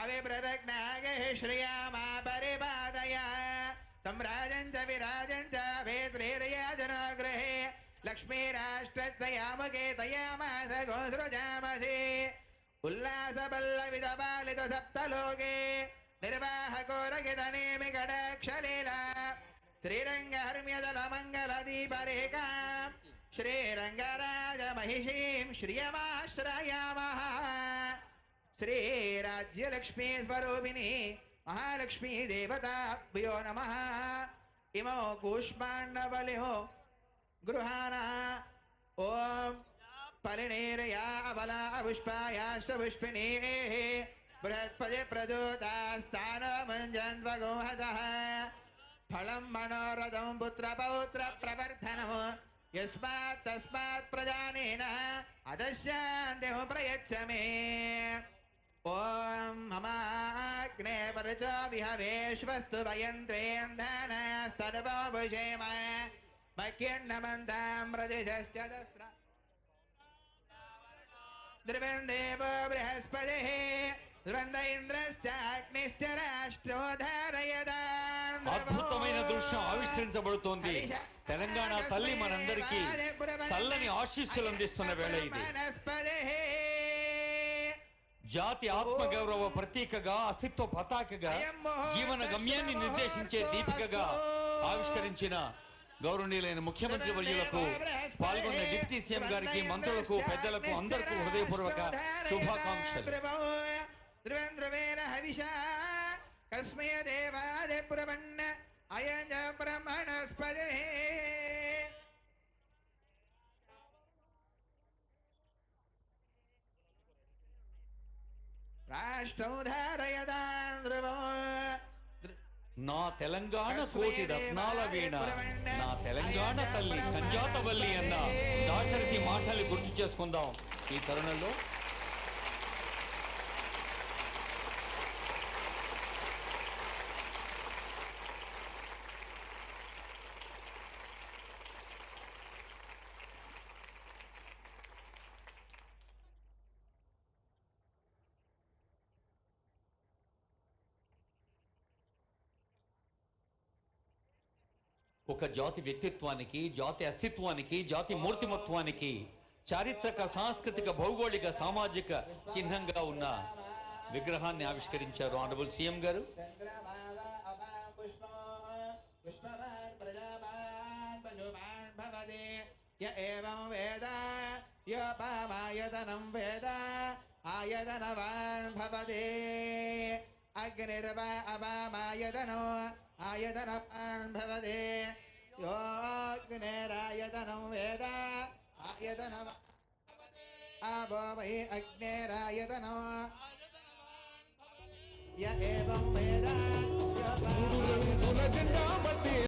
अविप्रदग्नागे श्रियामा परिपादय तं राजं च विराजं च वे श्रीर्याजनगृहे लक्ष्मीराष्ट्रस्तयामुखे तयामास गोसृजामसि उल्लासपल्लविदपालित सप्तलोके निर्वाहकोरगितनेमिकटाक्षलीला श्रीरङ्गहर्म्यदलमङ्गलदीपरेखा श्रीरङ्गराजमहिषीं श्रियमाश्रयामः श्रीराज्यलक्ष्मी स्वरूपिणी महालक्ष्मी देवताभ्यो नमः इमो कूष्माण्डबलिहो गृहाणा ओम परिणेरया अबला पुष्पायाश्च पुष्पिणीः बृहस्पति प्रजोतास्तानमञ्जन्वगोहसः फलं मनोरथं पुत्रपौत्र प्रवर्धनं यस्मात् तस्मात् प्रजानेन अदस्यान्तिं प्रयच्छ मे ओम ममाग्ने परचो विहवेश्वस्तु वयन्त्वेन्धनस्तर्वभुषेम मह्यन्नमन्तां प्रदिशश्च दस्र द्रवन्देवो बृहस्पतिः द्रवन्द इंद्रश्च अग्निश्च राष्ट्रो धारयताम् అద్భుతమైన దృశ్యం ఆవిష్కరించబడుతోంది. తెలంగాణ తల్లి మనందరికీ చల్లని ఆశీస్సులు అందిస్తున్న వేళ ఇది. జాతి ఆత్మగౌరవ ప్రతీకగా, అస్తిత్వ పతాకగా, జీవన గమ్యాన్ని నిర్దేశించే దీపికగా ఆవిష్కరించిన గౌరవనీయులైన ముఖ్యమంత్రి వర్యులకు, పాల్గొన్న డిప్యూటీ సీఎం గారికి, మంత్రులకు, పెద్దలకు అందరికీ హృదయపూర్వక శుభాకాంక్షలు. కస్మయ దేవాదే పురవన్న అయంజ బ్రహ్మణస్పదే రాష్ట్రం ధారయదాంధ్రవో నా తెలంగాణ కోటి రత్నాల వీణ, నా తెలంగాణ తల్లి కంజాతవల్లి అన్న దాశరథి మాటలు గుర్తు చేసుకుందాం ఈ తరుణంలో. ఒక జాతి వ్యక్తిత్వానికి, జాతి అస్తిత్వానికి, జాతి మూర్తిమత్వానికి చారిత్రక, సాంస్కృతిక, భౌగోళిక, సామాజిక చిహ్నంగా ఉన్న విగ్రహాన్ని ఆవిష్కరించారు ఆనరబుల్ సీఎం గారు. अग्निर्वा अवामायतनो आयतनवान् भवति योऽग्निरायतनं वेद आयतनम् आवो वै अग्निरायतनो य एवं वेद